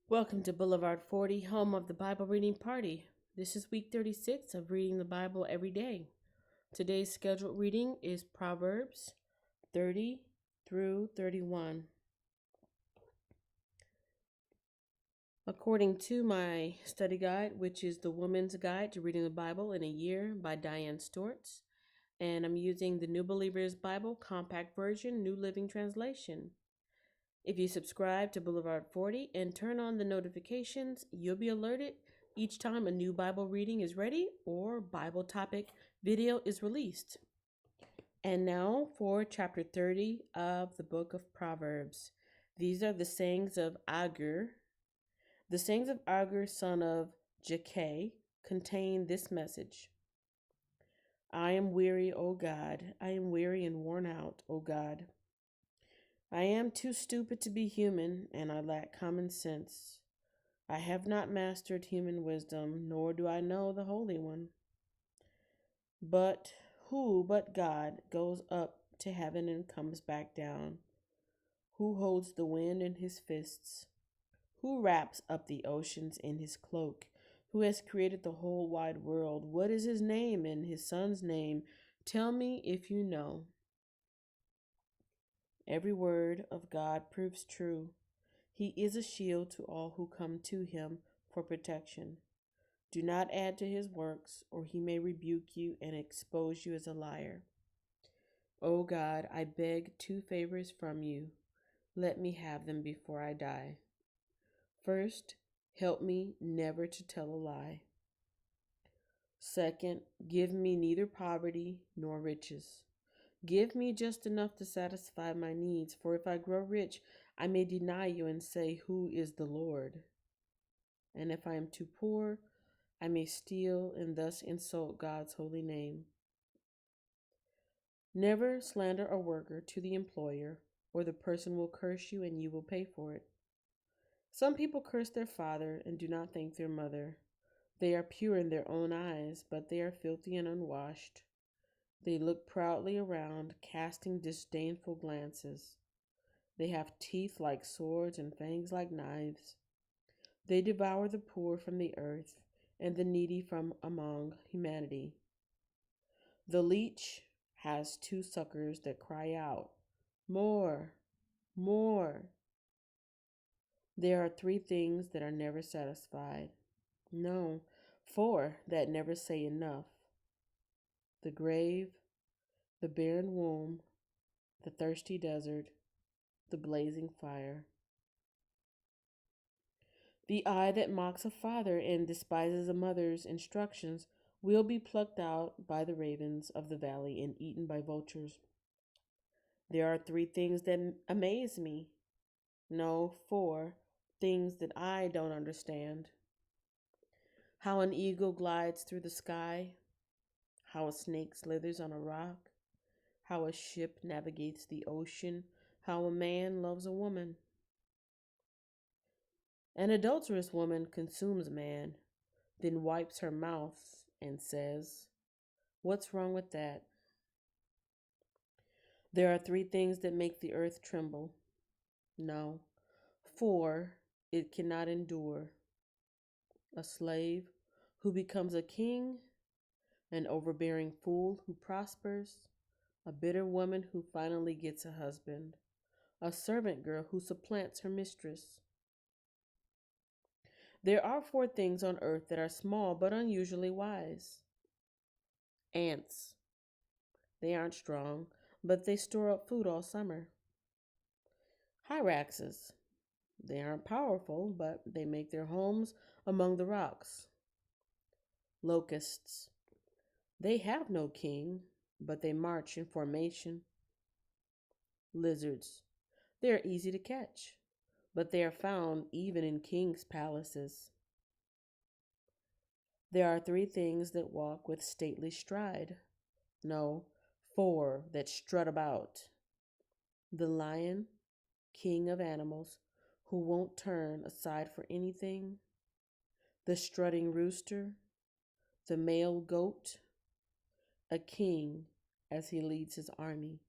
Welcome to Boulevard 40, home of the Bible reading party. This is week 36 of reading the Bible every day. Today's scheduled reading is Proverbs 30 through 31. According to my study guide, which is the Woman's Guide to Reading the Bible in a Year by Diane Storts, and I'm using the New Believer's Bible Compact Version, New Living Translation. If you subscribe to Boulevard 40 and turn on the notifications, you'll be alerted each time a new Bible reading is ready or Bible topic video is released. And now for chapter 30 of the book of Proverbs. These are the sayings of Agur. The sayings of Agur, son of Jakeh, contain this message. I am weary, O God. I am weary and worn out, O God. I am too stupid to be human, and I lack common sense. I have not mastered human wisdom, nor do I know the Holy One. But who but God goes up to heaven and comes back down? Who holds the wind in his fists? Who wraps up the oceans in his cloak? Who has created the whole wide world? What is his name and his son's name? Tell me if you know. Every word of God proves true. He is a shield to all who come to him for protection. Do not add to his works, or he may rebuke you and expose you as a liar. O God, I beg two favors from you. Let me have them before I die. First, help me never to tell a lie. Second, give me neither poverty nor riches. Give me just enough to satisfy my needs, for if I grow rich, I may deny you and say, Who is the Lord? And if I am too poor, I may steal and thus insult God's holy name. Never slander a worker to the employer, or the person will curse you and you will pay for it. Some people curse their father and do not thank their mother. They are pure in their own eyes, but they are filthy and unwashed. They look proudly around, casting disdainful glances. They have teeth like swords and fangs like knives. They devour the poor from the earth and the needy from among humanity. The leech has two suckers that cry out, More, more. There are three things that are never satisfied. No, four that never say enough. The grave, the barren womb, the thirsty desert, the blazing fire. The eye that mocks a father and despises a mother's instructions will be plucked out by the ravens of the valley and eaten by vultures. There are three things that amaze me. No, four things that I don't understand. How an eagle glides through the sky, how a snake slithers on a rock, how a ship navigates the ocean, how a man loves a woman. An adulterous woman consumes a man, then wipes her mouth and says, What's wrong with that? There are three things that make the earth tremble. No, four it cannot endure. A slave who becomes a king, an overbearing fool who prospers, a bitter woman who finally gets a husband, a servant girl who supplants her mistress. There are four things on earth that are small but unusually wise. Ants. They aren't strong, but they store up food all summer. Hyraxes. They aren't powerful, but they make their homes among the rocks. Locusts. They have no king, but they march in formation. Lizards. They are easy to catch, but they are found even in kings' palaces. There are three things that walk with stately stride. No, four that strut about. The lion, king of animals, who won't turn aside for anything. The strutting rooster, the male goat, a king as he leads his army.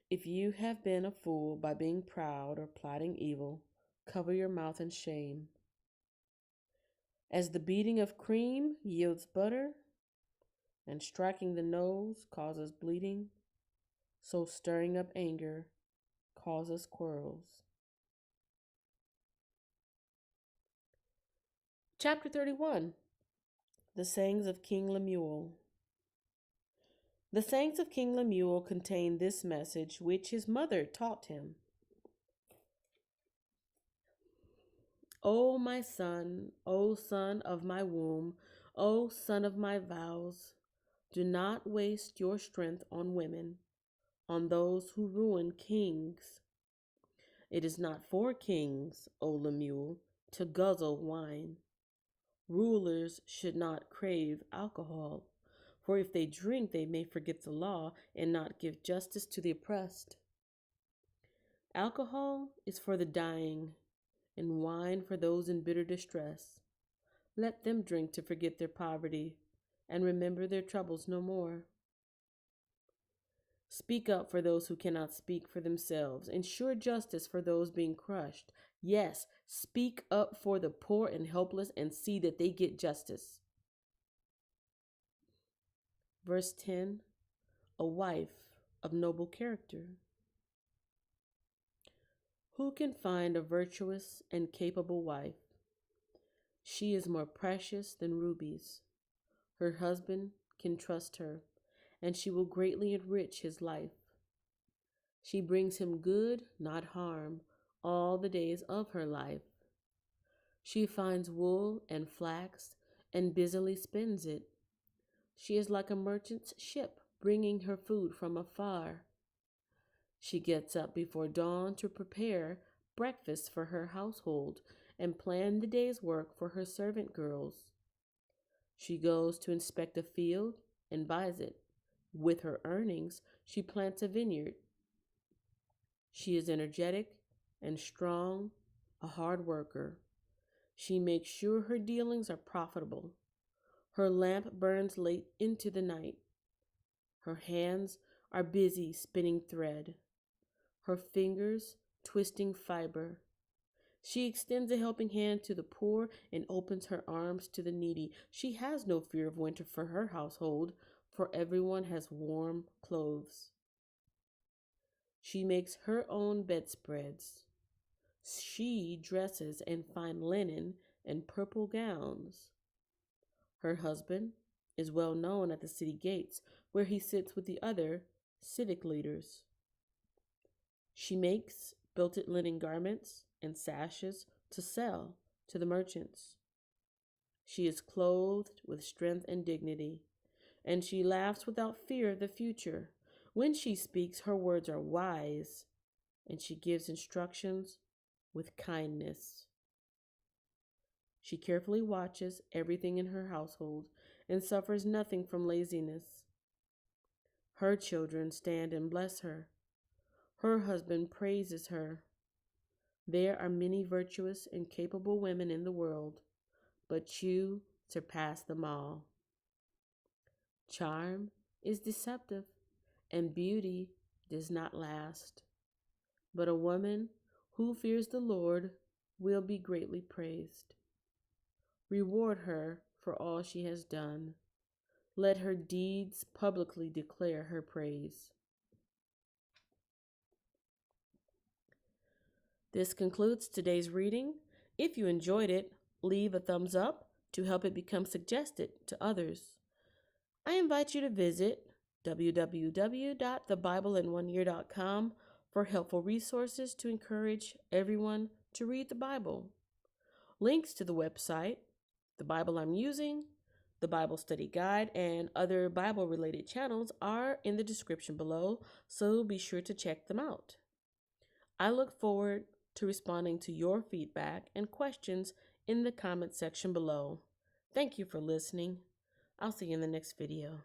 If you have been a fool by being proud or plotting evil, Cover your mouth in shame. As the beating of cream yields butter, and striking the nose causes bleeding, so stirring up anger causes quarrels. Chapter 31. The Sayings of King Lemuel. The sayings of King Lemuel contain this message which his mother taught him. O my son, O son of my womb, O son of my vows, do not waste your strength on women, on those who ruin kings. It is not for kings, O Lemuel, to guzzle wine. Rulers should not crave alcohol, for if they drink, they may forget the law and not give justice to the oppressed. Alcohol is for the dying, and wine for those in bitter distress. Let them drink to forget their poverty and remember their troubles no more. Speak up for those who cannot speak for themselves. Ensure justice for those being crushed. Yes, speak up for the poor and helpless and see that they get justice. Verse 10. A wife of noble character. Who can find a virtuous and capable wife? She is more precious than rubies. Her husband can trust her, and she will greatly enrich his life. She brings him good, not harm, all the days of her life. She finds wool and flax and busily spins it. She is like a merchant's ship, bringing her food from afar. She gets up before dawn to prepare breakfast for her household and plan the day's work for her servant girls. She goes to inspect a field and buys it. With her earnings, she plants a vineyard. She is energetic and strong, a hard worker. She makes sure her dealings are profitable. Her lamp burns late into the night. Her hands are busy spinning thread, her fingers twisting fiber. She extends a helping hand to the poor and opens her arms to the needy. She has no fear of winter for her household, for everyone has warm clothes. She makes her own bedspreads. She dresses in fine linen and purple gowns. Her husband is well known at the city gates, where he sits with the other civic leaders. She makes belted linen garments and sashes to sell to the merchants. She is clothed with strength and dignity, and she laughs without fear of the future. When she speaks, her words are wise, and she gives instructions with kindness. She carefully watches everything in her household and suffers nothing from laziness. Her children stand and bless her. Her husband praises her. There are many virtuous and capable women in the world, but you surpass them all. Charm is deceptive, and beauty does not last. But a woman who fears the Lord will be greatly praised. Reward her for all she has done. Let her deeds publicly declare her praise. This concludes today's reading. If you enjoyed it, leave a thumbs up to help it become suggested to others. I invite you to visit www.thebibleinoneyear.com for helpful resources to encourage everyone to read the Bible. Links to the website, the Bible I'm using, the Bible study guide, and other Bible-related channels are in the description below, so be sure to check them out. I look forward to responding to your feedback and questions in the comment section below. Thank you for listening. I'll see you in the next video.